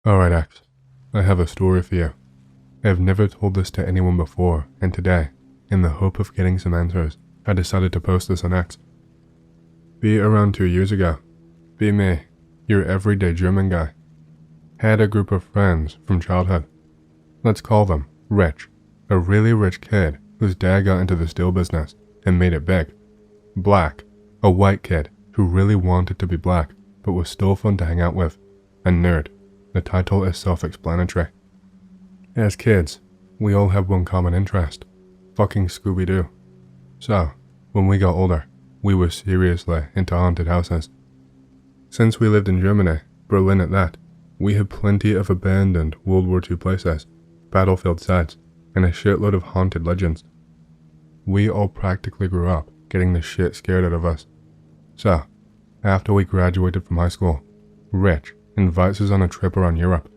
Alright X, I have a story for you. I have never told this to anyone before, and today, in the hope of getting some answers, I decided to post this on X. Be around 2 years ago. Be me, your everyday German guy. Had a group of friends from childhood. Let's call them Rich, a really rich kid whose dad got into the steel business and made it big. Black, a white kid who really wanted to be black but was still fun to hang out with. And Nerd. The title is self-explanatory. As kids, we all have one common interest, fucking Scooby-Doo. So, when we got older, we were seriously into haunted houses. Since we lived in Germany, Berlin at that, we had plenty of abandoned World War II places, battlefield sites, and a shitload of haunted legends. We all practically grew up getting the shit scared out of us. So, after we graduated from high school, Rich invites us on a trip around Europe.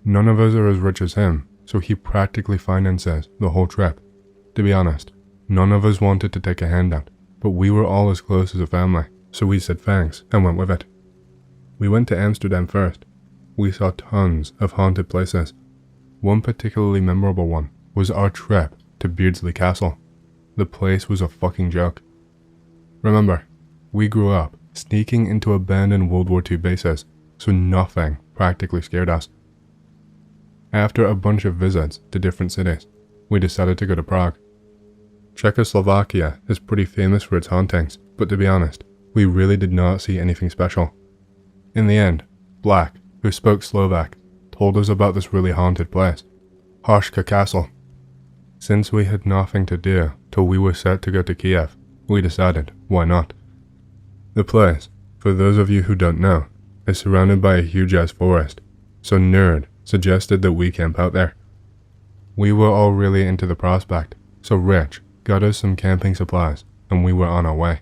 None of us are as rich as him, so he practically finances the whole trip. To be honest, none of us wanted to take a handout, but we were all as close as a family, so we said thanks and went with it. We went to Amsterdam first. We saw tons of haunted places. One particularly memorable one was our trip to Beardsley Castle. The place was a fucking joke. Remember, we grew up sneaking into abandoned World War II bases, so nothing practically scared us. After a bunch of visits to different cities, we decided to go to Prague. Czechoslovakia is pretty famous for its hauntings, but to be honest, we really did not see anything special. In the end, Black, who spoke Slovak, told us about this really haunted place, Hashka Castle. Since we had nothing to do till we were set to go to Kiev, we decided, why not? The place, for those of you who don't know, is surrounded by a huge-ass forest, so Nerd suggested that we camp out there. We were all really into the prospect, so Rich got us some camping supplies, and we were on our way.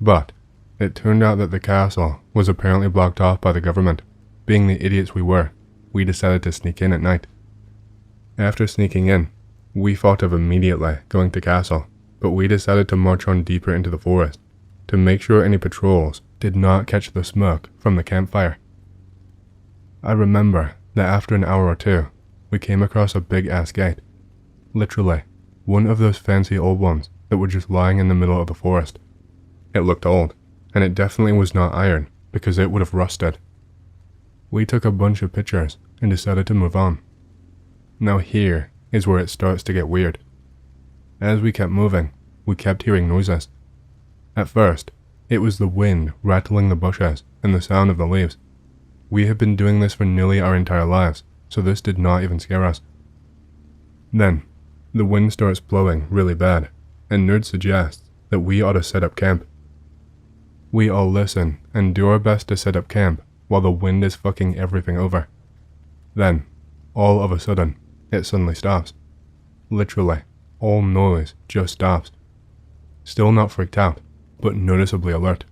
But it turned out that the castle was apparently blocked off by the government. Being the idiots we were, we decided to sneak in at night. After sneaking in, we thought of immediately going to castle, but we decided to march on deeper into the forest to make sure any patrols did not catch the smoke from the campfire. I remember that after an hour or two, we came across a big-ass gate. Literally, one of those fancy old ones that were just lying in the middle of the forest. It looked old, and it definitely was not iron because it would have rusted. We took a bunch of pictures and decided to move on. Now here is where it starts to get weird. As we kept moving, we kept hearing noises. At first, it was the wind rattling the bushes and the sound of the leaves. We had been doing this for nearly our entire lives, so this did not even scare us. Then, the wind starts blowing really bad, and Nerd suggests that we ought to set up camp. We all listen and do our best to set up camp while the wind is fucking everything over. Then, all of a sudden, it suddenly stops. Literally, all noise just stops. Still not freaked out, but noticeably alert.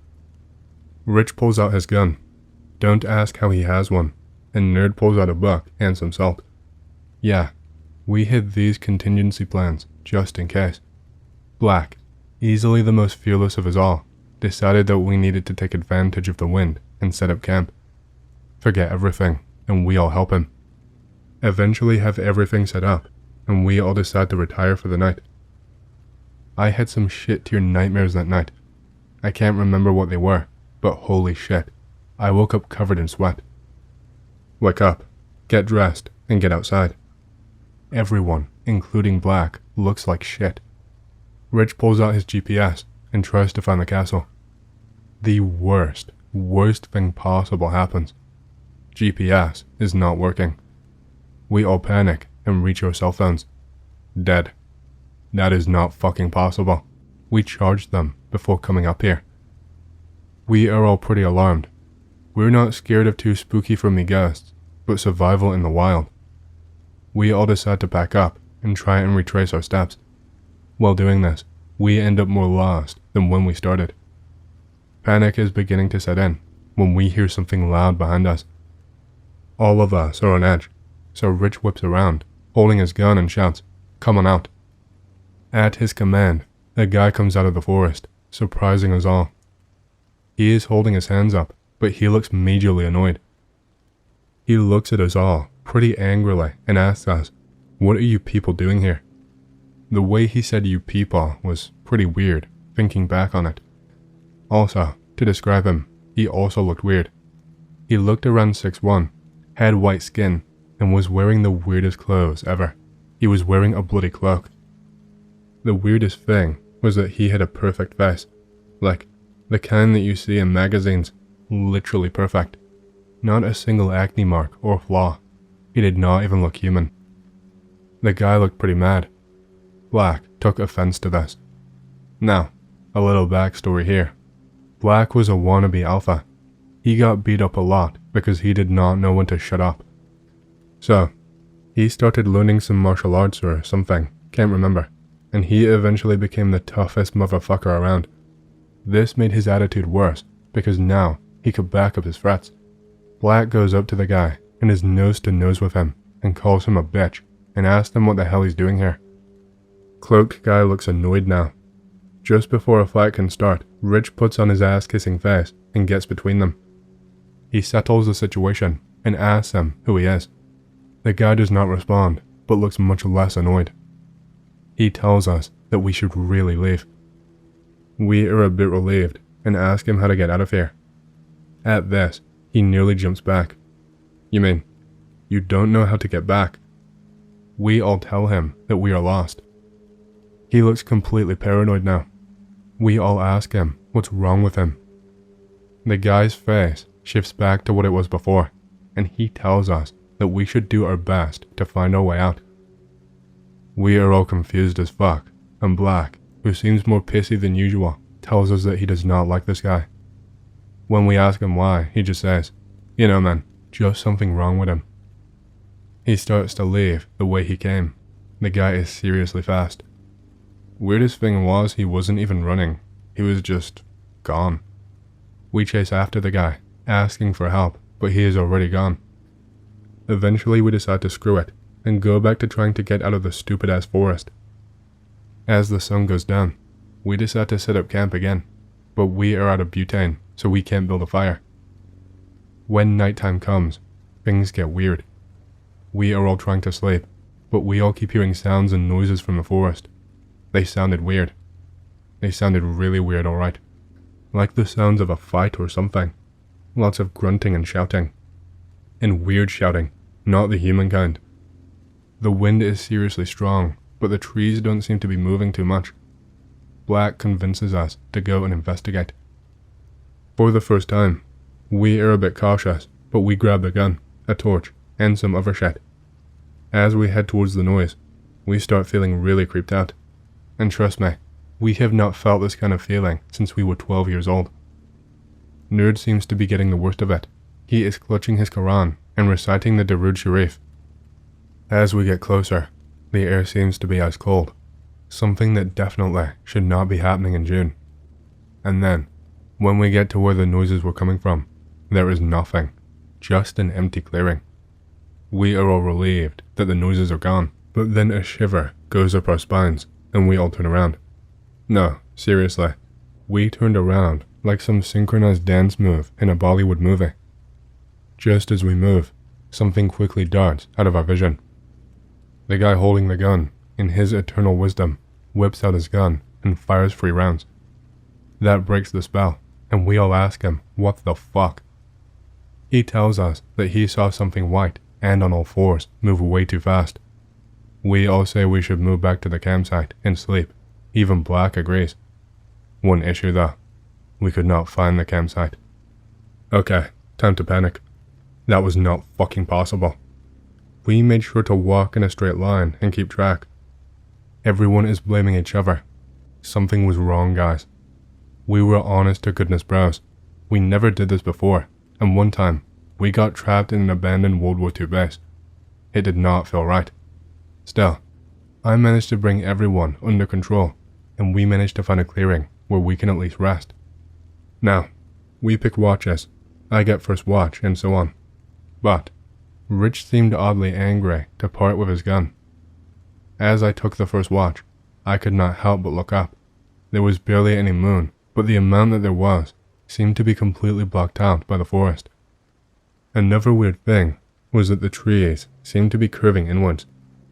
Rich pulls out his gun. Don't ask how he has one, and Nerd pulls out a book and some salt. Yeah, we hid these contingency plans just in case. Black, easily the most fearless of us all, decided that we needed to take advantage of the wind and set up camp. Forget everything, and we all help him. Eventually have everything set up, and we all decide to retire for the night. I had some shit-tier nightmares that night. I can't remember what they were, but holy shit, I woke up covered in sweat. Wake up, get dressed, and get outside. Everyone, including Black, looks like shit. Rich pulls out his GPS and tries to find the castle. The worst thing possible happens. GPS is not working. We all panic and reach our cell phones. Dead. That is not fucking possible. We charged them before coming up here. We are all pretty alarmed. We're not scared of too spooky for me ghosts, but survival in the wild. We all decide to pack up and try and retrace our steps. While doing this, we end up more lost than when we started. Panic is beginning to set in when we hear something loud behind us. All of us are on edge, so Rich whips around, holding his gun and shouts, "Come on out." At his command, a guy comes out of the forest, surprising us all. He is holding his hands up, but he looks majorly annoyed. He looks at us all pretty angrily and asks us, "What are you people doing here?" The way he said "you people" was pretty weird, thinking back on it. Also, to describe him, he also looked weird. He looked around 6'1", had white skin, and was wearing the weirdest clothes ever. He was wearing a bloody cloak. The weirdest thing was that he had a perfect face, like the kind that you see in magazines, literally perfect. Not a single acne mark or flaw. He did not even look human. The guy looked pretty mad. Black took offense to this. Now, a little backstory here. Black was a wannabe alpha. He got beat up a lot because he did not know when to shut up. So, he started learning some martial arts or something, can't remember, and he eventually became the toughest motherfucker around. This made his attitude worse because now he could back up his threats. Black goes up to the guy and is nose to nose with him and calls him a bitch and asks him what the hell he's doing here. Cloaked guy looks annoyed now. Just before a fight can start, Rich puts on his ass-kissing face and gets between them. He settles the situation and asks him who he is. The guy does not respond, but looks much less annoyed. He tells us that we should really leave. We are a bit relieved and ask him how to get out of here. At this, he nearly jumps back. "You mean, you don't know how to get back?" We all tell him that we are lost. He looks completely paranoid now. We all ask him what's wrong with him. The guy's face shifts back to what it was before, and he tells us that we should do our best to find our way out. We are all confused as fuck, and Black, who seems more pissy than usual, tells us that he does not like this guy. When we ask him why, he just says, "You know man, just something wrong with him." He starts to leave the way he came. The guy is seriously fast. Weirdest thing was he wasn't even running, he was just gone. We chase after the guy, asking for help, but he is already gone. Eventually we decide to screw it, and go back to trying to get out of the stupid ass forest. As the sun goes down, we decide to set up camp again, but we are out of butane, so we can't build a fire. When nighttime comes, things get weird. We are all trying to sleep, but we all keep hearing sounds and noises from the forest. They sounded weird. They sounded really weird, alright. Like the sounds of a fight or something. Lots of grunting and shouting. And weird shouting, not the human kind. The wind is seriously strong, but the trees don't seem to be moving too much. Black convinces us to go and investigate. For the first time, we are a bit cautious, but we grab a gun, a torch, and some other shit. As we head towards the noise, we start feeling really creeped out. And trust me, we have not felt this kind of feeling since we were 12 years old. Nerd seems to be getting the worst of it. He is clutching his Quran and reciting the Darud Sharif. As we get closer, the air seems to be ice cold, something that definitely should not be happening in June. And then, when we get to where the noises were coming from, there is nothing, just an empty clearing. We are all relieved that the noises are gone, but then a shiver goes up our spines, and we all turn around. No, seriously, we turned around like some synchronized dance move in a Bollywood movie. Just as we move, something quickly darts out of our vision. The guy holding the gun, in his eternal wisdom, whips out his gun and fires 3 rounds. That breaks the spell, and we all ask him, what the fuck? He tells us that he saw something white and on all 4s move way too fast. We all say we should move back to the campsite and sleep. Even Black agrees. One issue though, we could not find the campsite. Okay, time to panic. That was not fucking possible. We made sure to walk in a straight line and keep track. Everyone is blaming each other. Something was wrong, guys. We were honest to goodness bros. We never did this before, and one time, we got trapped in an abandoned World War II base. It did not feel right. Still, I managed to bring everyone under control, and we managed to find a clearing where we can at least rest. Now, we pick watches. I get first watch, and so on. But, Rich seemed oddly angry to part with his gun. As I took the first watch, I could not help but look up. There was barely any moon, but the amount that there was seemed to be completely blocked out by the forest. Another weird thing was that the trees seemed to be curving inwards,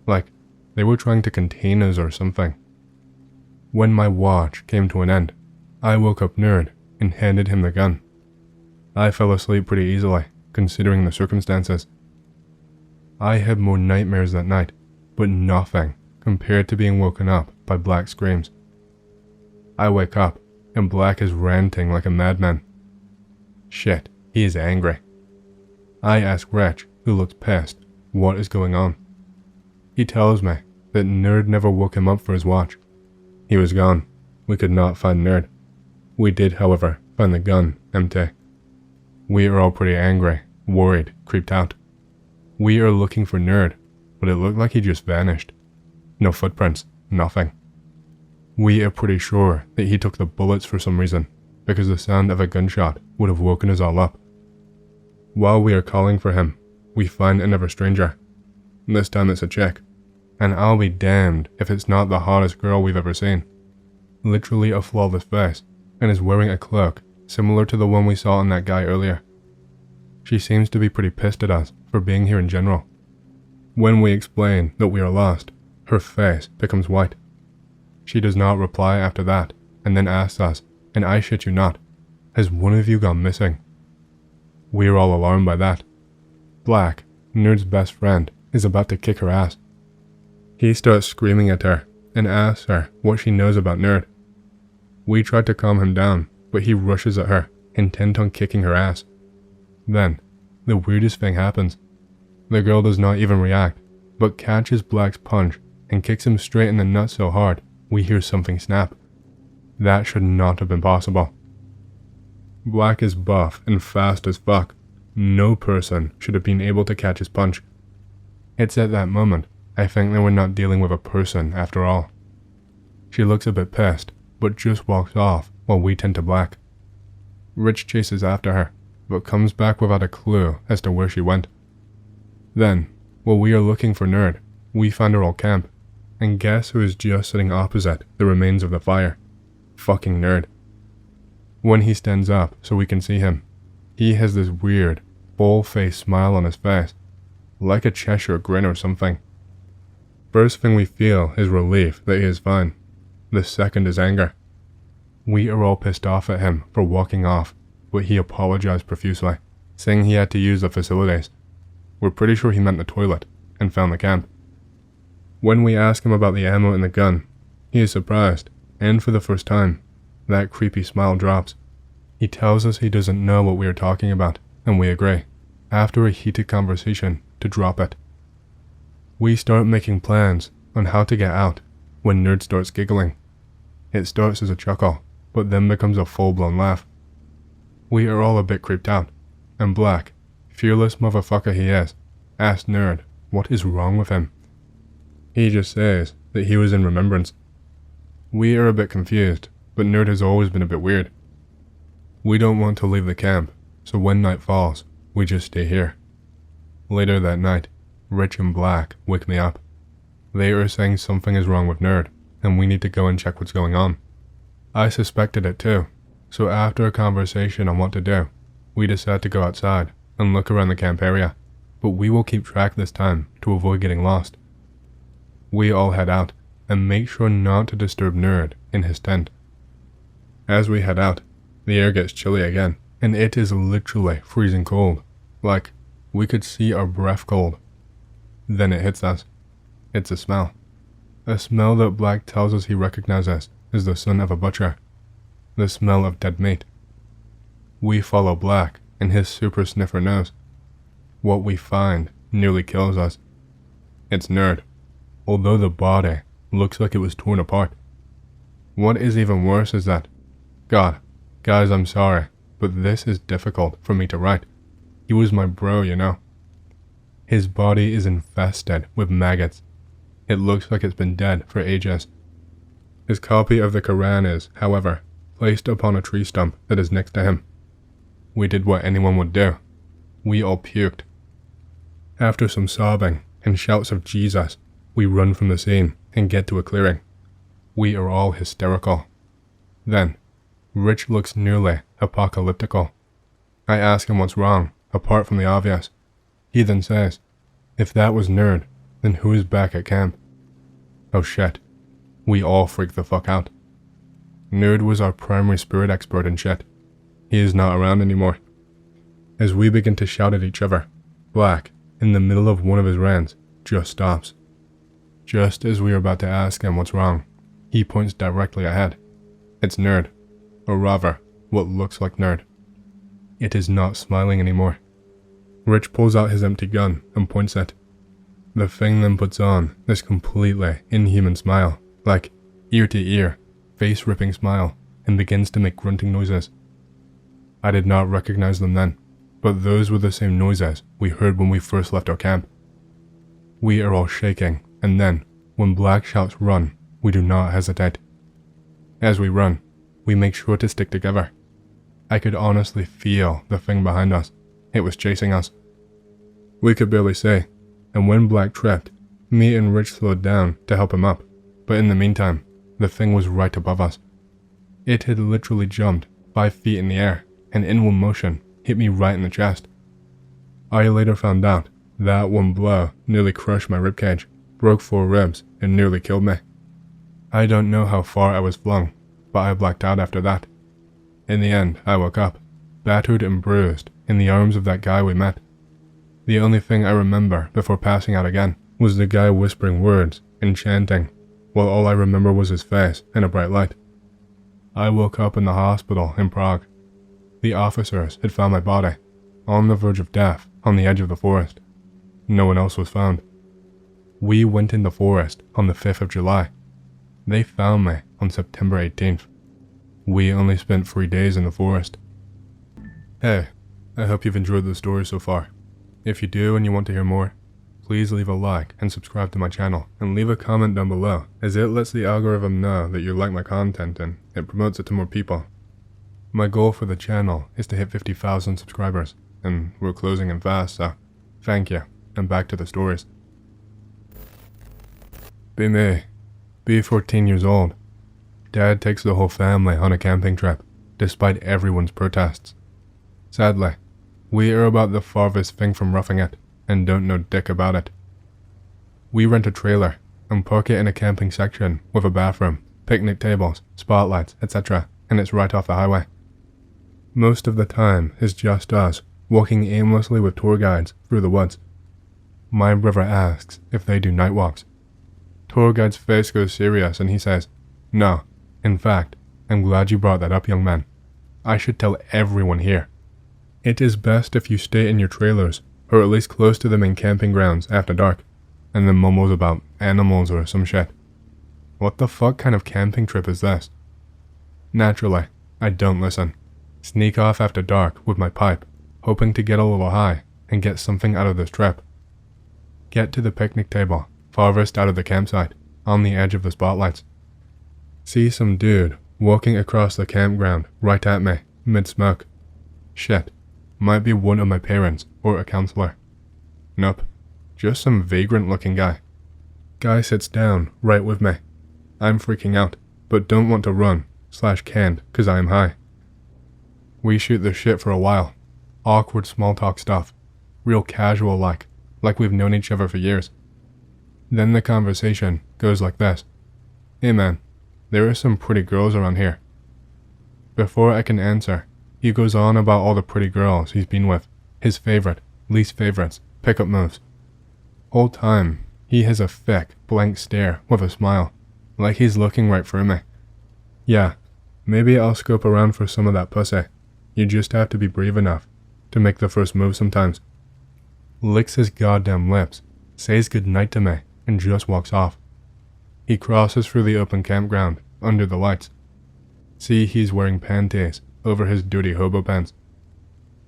like they were trying to contain us or something. When my watch came to an end, I woke up Nerd and handed him the gun. I fell asleep pretty easily, considering the circumstances. I had more nightmares that night, but nothing compared to being woken up by Black's screams. I wake up, and Black is ranting like a madman. Shit, he is angry. I ask Rich, who looks pissed, what is going on. He tells me that Nerd never woke him up for his watch. He was gone. We could not find Nerd. We did, however, find the gun empty. We are all pretty angry, worried, creeped out. We are looking for Nerd, but it looked like he just vanished. No footprints, nothing. We are pretty sure that he took the bullets for some reason, because the sound of a gunshot would have woken us all up. While we are calling for him, we find another stranger. This time it's a chick, and I'll be damned if it's not the hottest girl we've ever seen. Literally a flawless face, and is wearing a cloak similar to the one we saw on that guy earlier. She seems to be pretty pissed at us for being here in general. When we explain that we are lost, her face becomes white. She does not reply after that, and then asks us, and I shit you not, has one of you gone missing? We are all alarmed by that. Black, Nerd's best friend, is about to kick her ass. He starts screaming at her and asks her what she knows about Nerd. We try to calm him down, but he rushes at her, intent on kicking her ass. Then, the weirdest thing happens. The girl does not even react, but catches Black's punch and kicks him straight in the nuts so hard, we hear something snap. That should not have been possible. Black is buff and fast as fuck. No person should have been able to catch his punch. It's at that moment I think that we're not dealing with a person after all. She looks a bit pissed, but just walks off while we tend to Black. Rich chases after her, but comes back without a clue as to where she went. Then, while we are looking for Nerd, we find her old camp, and guess who is just sitting opposite the remains of the fire? Fucking Nerd. When he stands up so we can see him, he has this weird, full-face smile on his face, like a Cheshire grin or something. First thing we feel is relief that he is fine. The second is anger. We are all pissed off at him for walking off, but he apologized profusely, saying he had to use the facilities. We're pretty sure he meant the toilet, and found the camp. When we ask him about the ammo in the gun, he is surprised, and for the first time, that creepy smile drops. He tells us he doesn't know what we are talking about, and we agree, after a heated conversation, to drop it. We start making plans on how to get out when Nerd starts giggling. It starts as a chuckle, but then becomes a full-blown laugh. We are all a bit creeped out, and Black, fearless motherfucker he is, asks Nerd what is wrong with him. He just says that he was in remembrance. We are a bit confused, but Nerd has always been a bit weird. We don't want to leave the camp, so when night falls, we just stay here. Later that night, Rich and Black wake me up. They are saying something is wrong with Nerd, and we need to go and check what's going on. I suspected it too, so after a conversation on what to do, we decide to go outside and look around the camp area, but we will keep track this time to avoid getting lost. We all head out and make sure not to disturb Nerd in his tent. As we head out, the air gets chilly again, and it is literally freezing cold, like we could see our breath cold. Then it hits us. It's a smell. A smell that Black tells us he recognizes as the son of a butcher. The smell of dead meat. We follow Black and his super sniffer nose. What we find nearly kills us. It's Nerd, although the body looks like it was torn apart. What is even worse is that, God, guys, I'm sorry, but this is difficult for me to write. He was my bro, you know. His body is infested with maggots. It looks like it's been dead for ages. His copy of the Quran is, however, placed upon a tree stump that is next to him. We did what anyone would do. We all puked. After some sobbing and shouts of Jesus, we run from the scene and get to a clearing. We are all hysterical. Then, Rich looks nearly apocalyptical. I ask him what's wrong, apart from the obvious. He then says, if that was Nerd, then who is back at camp? Oh shit. We all freak the fuck out. Nerd was our primary spirit expert and shit. He is not around anymore. As we begin to shout at each other, Black, in the middle of one of his rants, just stops. Just as we are about to ask him what's wrong, he points directly ahead. It's Nerd, or rather, what looks like Nerd. It is not smiling anymore. Rich pulls out his empty gun and points it. The thing then puts on this completely inhuman smile, like ear-to-ear, face-ripping smile, and begins to make grunting noises. I did not recognize them then, but those were the same noises we heard when we first left our camp. We are all shaking, and then, when Black shouts run, we do not hesitate. As we run, we make sure to stick together. I could honestly feel the thing behind us. It was chasing us. We could barely see, and when Black tripped, me and Rich slowed down to help him up, but in the meantime, the thing was right above us. It had literally jumped 5 feet in the air, and in one motion, hit me right in the chest. I later found out that one blow nearly crushed my ribcage, broke 4 ribs, and nearly killed me. I don't know how far I was flung, but I blacked out after that. In the end, I woke up, battered and bruised, in the arms of that guy we met. The only thing I remember before passing out again was the guy whispering words and chanting, while all I remember was his face and a bright light. I woke up in the hospital in Prague. The officers had found my body, on the verge of death, on the edge of the forest. No one else was found. We went in the forest on the 5th of July. They found me on September 18th. We only spent 3 days in the forest. Hey, I hope you've enjoyed the story so far. If you do and you want to hear more, please leave a like and subscribe to my channel, and leave a comment down below, as it lets the algorithm know that you like my content and it promotes it to more people. My goal for the channel is to hit 50,000 subscribers, and we're closing in fast, so thank you, and back to the stories. Be me. Be 14 years old. Dad takes the whole family on a camping trip, despite everyone's protests. Sadly, we are about the farthest thing from roughing it, and don't know dick about it. We rent a trailer, and park it in a camping section with a bathroom, picnic tables, spotlights, etc., and it's right off the highway. Most of the time is just us, walking aimlessly with tour guides through the woods. My brother asks if they do night walks. Tour guide's face goes serious and he says, "No, in fact, I'm glad you brought that up, young man. I should tell everyone here. It is best if you stay in your trailers, or at least close to the main camping grounds after dark," and then mumbles about animals or some shit. What the fuck kind of camping trip is this? Naturally, I don't listen. Sneak off after dark with my pipe, hoping to get a little high and get something out of this trip. Get to the picnic table, farthest out of the campsite, on the edge of the spotlights. See some dude walking across the campground right at me, mid-smoke. Shit, might be one of my parents or a counselor. Nope, just some vagrant-looking guy. Guy sits down right with me. I'm freaking out, but don't want to run/can't cause I am high. We shoot the shit for a while. Awkward small talk stuff. Real casual like we've known each other for years. Then the conversation goes like this. "Hey man, there are some pretty girls around here." Before I can answer, he goes on about all the pretty girls he's been with, his favorite, least favorites, pickup moves. Whole time, he has a thick, blank stare with a smile, like he's looking right through me. Yeah, maybe I'll scope around for some of that pussy. You just have to be brave enough to make the first move sometimes. Licks his goddamn lips, says goodnight to me, and just walks off. He crosses through the open campground, under the lights. See, he's wearing panties over his dirty hobo pants.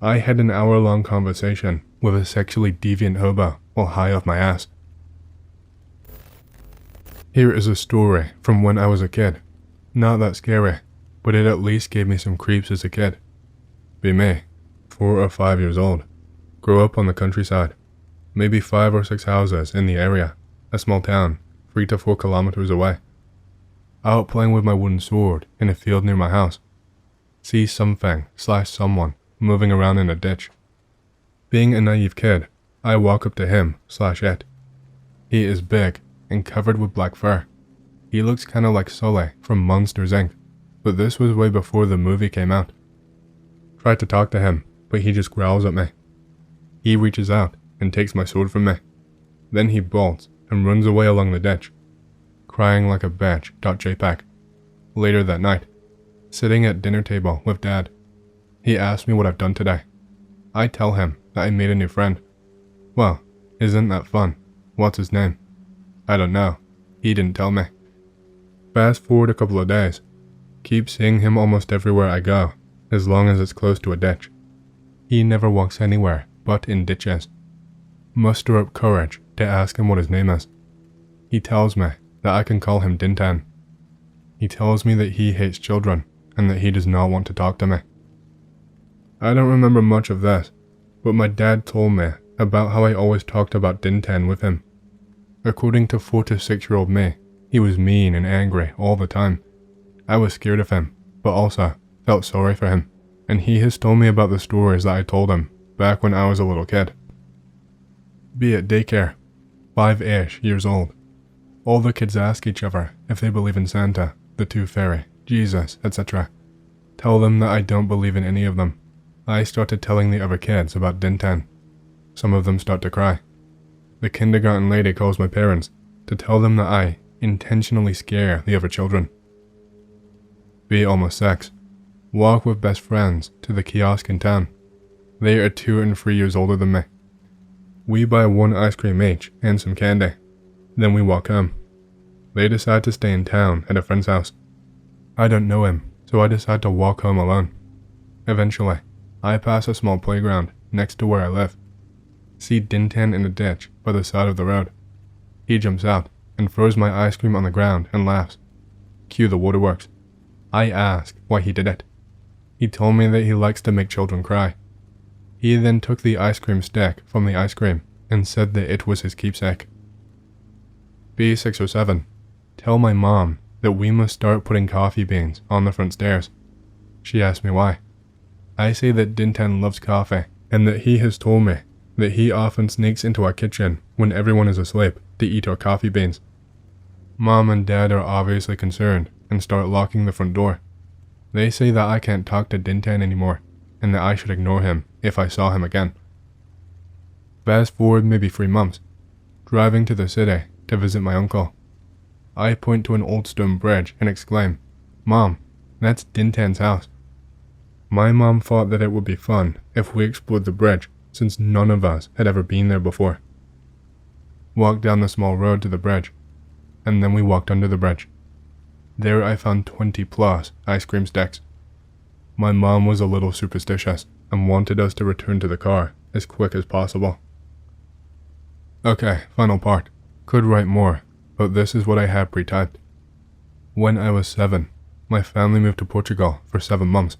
I had an hour-long conversation with a sexually deviant hobo while high off my ass. Here is a story from when I was a kid. Not that scary, but it at least gave me some creeps as a kid. Be me, 4 or 5 years old. Grew up on the countryside. Maybe 5 or 6 houses in the area. A small town, 3 to 4 kilometers away. Out playing with my wooden sword in a field near my house. See something/someone moving around in a ditch. Being a naive kid, I walk up to him/it. He is big and covered with black fur. He looks kinda like Sully from Monsters Inc., but this was way before the movie came out. Try to talk to him, but he just growls at me. He reaches out and takes my sword from me. Then he bolts and runs away along the ditch, crying like a bitch.jpg. Later that night, sitting at dinner table with Dad, he asks me what I've done today. I tell him that I made a new friend. Well, isn't that fun? What's his name? I don't know. He didn't tell me. Fast forward a couple of days. Keep seeing him almost everywhere I go, as long as it's close to a ditch. He never walks anywhere but in ditches. Muster up courage to ask him what his name is. He tells me that I can call him Dintan. He tells me that he hates children and that he does not want to talk to me. I don't remember much of this, but my dad told me about how I always talked about Dintan with him. According to 4 to 6-year-old me, he was mean and angry all the time. I was scared of him, but also felt sorry for him, and he has told me about the stories that I told him back when I was a little kid. Be at daycare, 5-ish years old. All the kids ask each other if they believe in Santa, the Tooth Fairy, Jesus, etc. Tell them that I don't believe in any of them. I started telling the other kids about Dintan. Some of them start to cry. The kindergarten lady calls my parents to tell them that I intentionally scare the other children. Be almost 6. Walk with best friends to the kiosk in town. They are 2 and 3 years older than me. We buy 1 ice cream each and some candy. Then we walk home. They decide to stay in town at a friend's house. I don't know him, so I decide to walk home alone. Eventually, I pass a small playground next to where I live. See Dintan in a ditch by the side of the road. He jumps out and throws my ice cream on the ground and laughs. Cue the waterworks. I ask why he did it. He told me that he likes to make children cry. He then took the ice cream stick from the ice cream and said that it was his keepsake. B6 or 7. Tell my mom that we must start putting coffee beans on the front stairs. She asked me why. I say that Dintan loves coffee and that he has told me that he often sneaks into our kitchen when everyone is asleep to eat our coffee beans. Mom and Dad are obviously concerned and start locking the front door. They say that I can't talk to Dintan anymore and that I should ignore him if I saw him again. Fast forward maybe 3 months, driving to the city to visit my uncle. I point to an old stone bridge and exclaim, "Mom, that's Dintan's house." My mom thought that it would be fun if we explored the bridge since none of us had ever been there before. Walked down the small road to the bridge, and then we walked under the bridge. There I found 20+ ice cream sticks. My mom was a little superstitious and wanted us to return to the car as quick as possible. Okay, final part. Could write more, but this is what I had pre-typed. When I was 7, my family moved to Portugal for 7 months.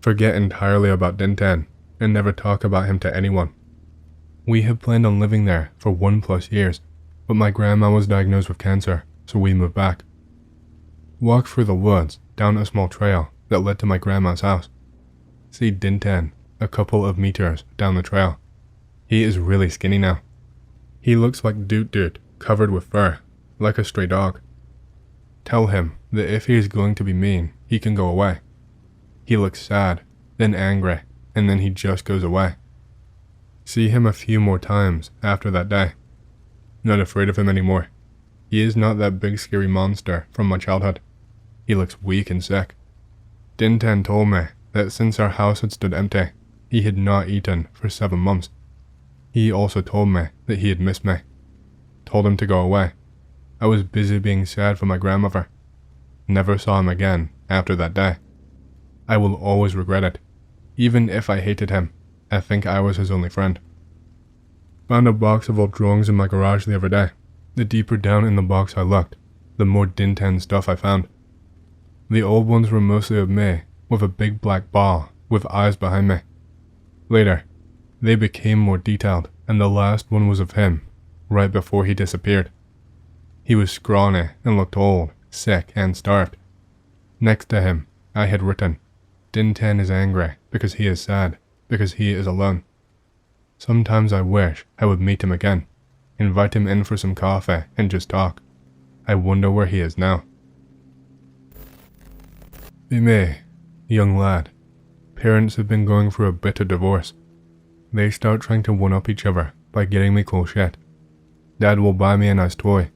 Forget entirely about Dintan and never talk about him to anyone. We had planned on living there for 1+ years, but my grandma was diagnosed with cancer, so we moved back. Walked through the woods down a small trail that led to my grandma's house. See Dintan a couple of meters down the trail. He is really skinny now. He looks like Doot covered with fur, like a stray dog. Tell him that if he is going to be mean, he can go away. He looks sad, then angry, and then he just goes away. See him a few more times after that day. Not afraid of him anymore. He is not that big scary monster from my childhood. He looks weak and sick. Dintan told me that since our house had stood empty, he had not eaten for 7 months. He also told me that he had missed me. Told him to go away. I was busy being sad for my grandmother. Never saw him again after that day. I will always regret it. Even if I hated him, I think I was his only friend. Found a box of old drawings in my garage the other day. The deeper down in the box I looked, the more Dintan stuff I found. The old ones were mostly of me, with a big black ball with eyes behind me. Later, they became more detailed, and the last one was of him, right before he disappeared. He was scrawny and looked old, sick, and starved. Next to him, I had written, "Dintan is angry because he is sad, because he is alone." Sometimes I wish I would meet him again, invite him in for some coffee and just talk. I wonder where he is now. Be me, young lad. Parents have been going through a bitter divorce. They start trying to one-up each other by getting me cool shit. Dad will buy me a nice toy.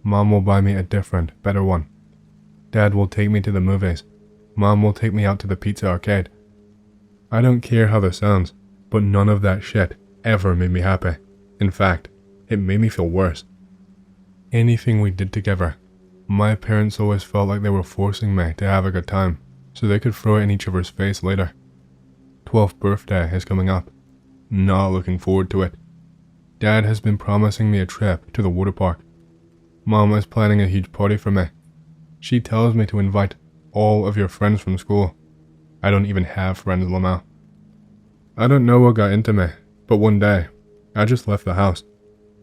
Mom will buy me a different, better one. Dad will take me to the movies. Mom will take me out to the pizza arcade. I don't care how this sounds, but none of that shit ever made me happy. In fact, it made me feel worse. Anything we did together, my parents always felt like they were forcing me to have a good time, so they could throw it in each other's face later. 12th birthday is coming up. Not looking forward to it. Dad has been promising me a trip to the water park. Mom is planning a huge party for me. She tells me to invite all of your friends from school. I don't even have friends, Lamau. I don't know what got into me, but one day, I just left the house.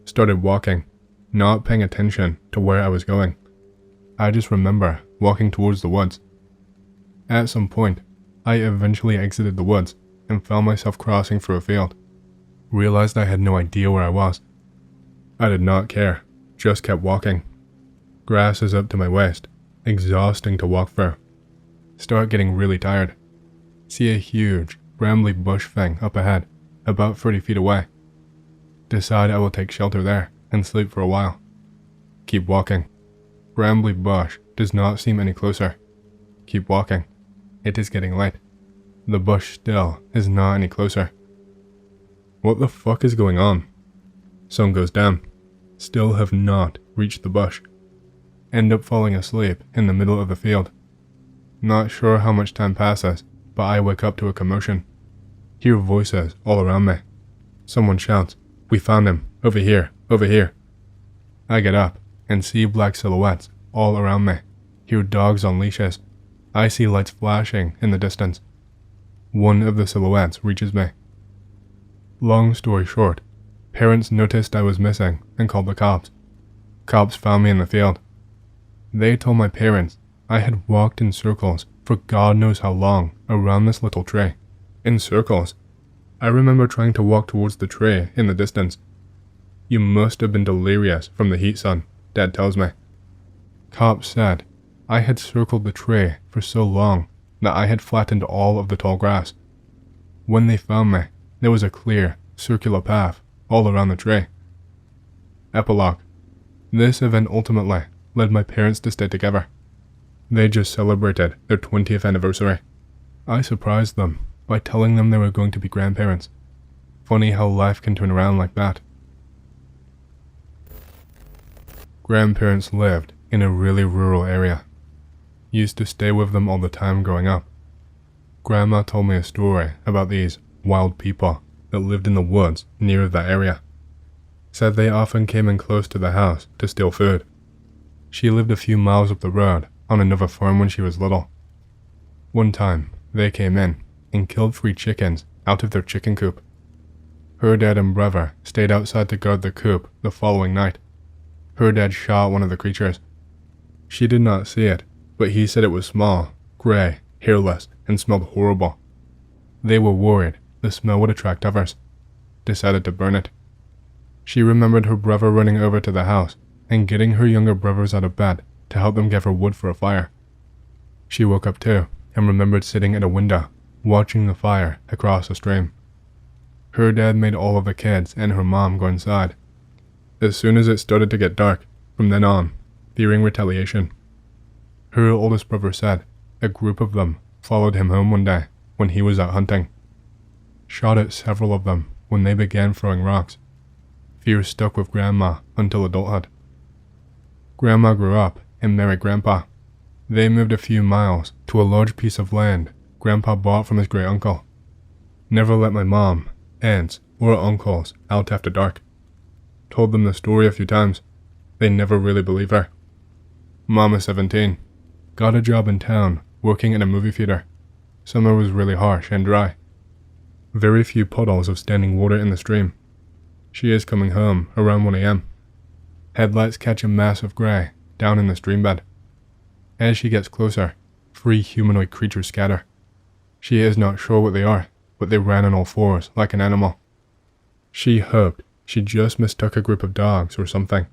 Started walking, not paying attention to where I was going. I just remember walking towards the woods. At some point, I eventually exited the woods and found myself crossing through a field. Realized I had no idea where I was. I did not care, just kept walking. Grass is up to my waist, exhausting to walk through. Start getting really tired. See a huge, brambly bush thing up ahead, about 30 feet away. Decide I will take shelter there and sleep for a while. Keep walking. Brambly bush does not seem any closer. Keep walking. It is getting late. The bush still is not any closer. What the fuck is going on? Sun goes down. Still have not reached the bush. End up falling asleep in the middle of the field. Not sure how much time passes, but I wake up to a commotion. Hear voices all around me. Someone shouts, "We found him! Over here! Over here!" I get up and see black silhouettes all around me. Hear dogs on leashes. I see lights flashing in the distance. One of the silhouettes reaches me. Long story short, parents noticed I was missing and called the cops. Cops found me in the field. They told my parents I had walked in circles for God knows how long around this little tree. In circles. I remember trying to walk towards the tree in the distance. You must have been delirious from the heat, son, Dad tells me. Cops said I had circled the tree for so long that I had flattened all of the tall grass. When they found me, there was a clear, circular path all around the tree. Epilogue. This event ultimately led my parents to stay together. They just celebrated their 20th anniversary. I surprised them by telling them they were going to be grandparents. Funny how life can turn around like that. Grandparents lived in a really rural area. Used to stay with them all the time growing up. Grandma told me a story about these wild people that lived in the woods near that area. Said they often came in close to the house to steal food. She lived a few miles up the road on another farm when she was little. One time, they came in and killed 3 chickens out of their chicken coop. Her dad and brother stayed outside to guard the coop the following night. Her dad shot one of the creatures. She did not see it, but he said it was small, gray, hairless, and smelled horrible. They were worried the smell would attract others. Decided to burn it. She remembered her brother running over to the house and getting her younger brothers out of bed to help them gather wood for a fire. She woke up too and remembered sitting at a window, watching the fire across a stream. Her dad made all of the kids and her mom go inside. As soon as it started to get dark, from then on, fearing retaliation. Her oldest brother said a group of them followed him home one day when he was out hunting. Shot at several of them when they began throwing rocks. Fear stuck with Grandma until adulthood. Grandma grew up and married Grandpa. They moved a few miles to a large piece of land Grandpa bought from his great uncle. Never let my mom, aunts, or uncles out after dark. Told them the story a few times. They never really believe her. Mom is 17. Got a job in town, working in a movie theater. Summer was really harsh and dry. Very few puddles of standing water in the stream. She is coming home around 1 a.m. Headlights catch a mass of gray down in the stream bed. As she gets closer, 3 humanoid creatures scatter. She is not sure what they are, but they ran on all 4s like an animal. She hoped she just mistook a group of dogs or something.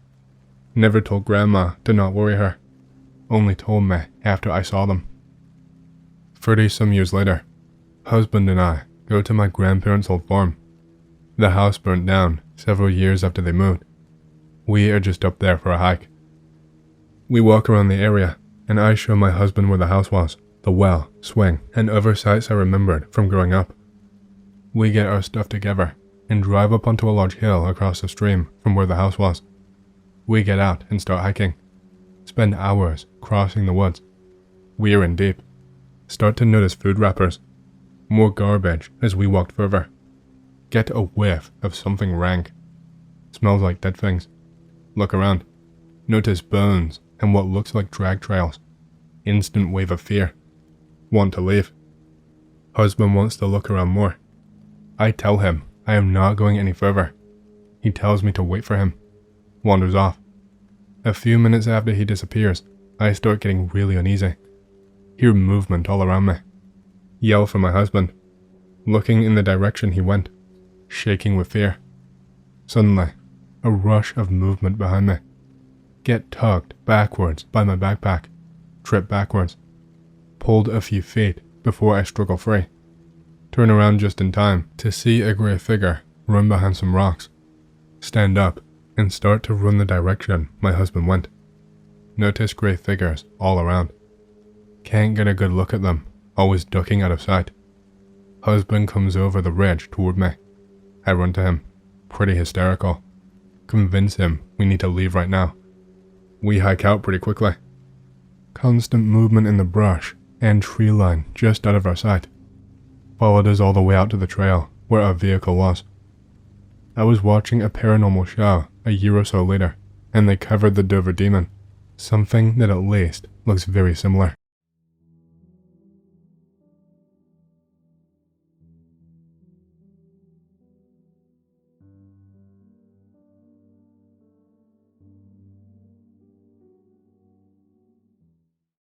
Never told Grandma to not worry her. Only told me after I saw them. 30-some years later, husband and I go to my grandparents' old farm. The house burnt down several years after they moved. We are just up there for a hike. We walk around the area, and I show my husband where the house was, the well, swing, and other sites I remembered from growing up. We get our stuff together and drive up onto a large hill across the stream from where the house was. We get out and start hiking. Spend hours crossing the woods. We are in deep. Start to notice food wrappers. More garbage as we walked further. Get a whiff of something rank. Smells like dead things. Look around. Notice bones and what looks like drag trails. Instant wave of fear. Want to leave. Husband wants to look around more. I tell him I am not going any further. He tells me to wait for him. Wanders off. A few minutes after he disappears, I start getting really uneasy. Hear movement all around me. Yell for my husband. Looking in the direction he went. Shaking with fear. Suddenly, a rush of movement behind me. Get tugged backwards by my backpack. Trip backwards. Pulled a few feet before I struggle free. Turn around just in time to see a grey figure run behind some rocks. Stand up and start to run the direction my husband went. Notice grey figures all around. Can't get a good look at them, always ducking out of sight. Husband comes over the ridge toward me. I run to him, pretty hysterical. Convince him we need to leave right now. We hike out pretty quickly. Constant movement in the brush and tree line just out of our sight. Followed us all the way out to the trail where our vehicle was. I was watching a paranormal show a year or so later, and they covered the Dover Demon, something that at least looks very similar.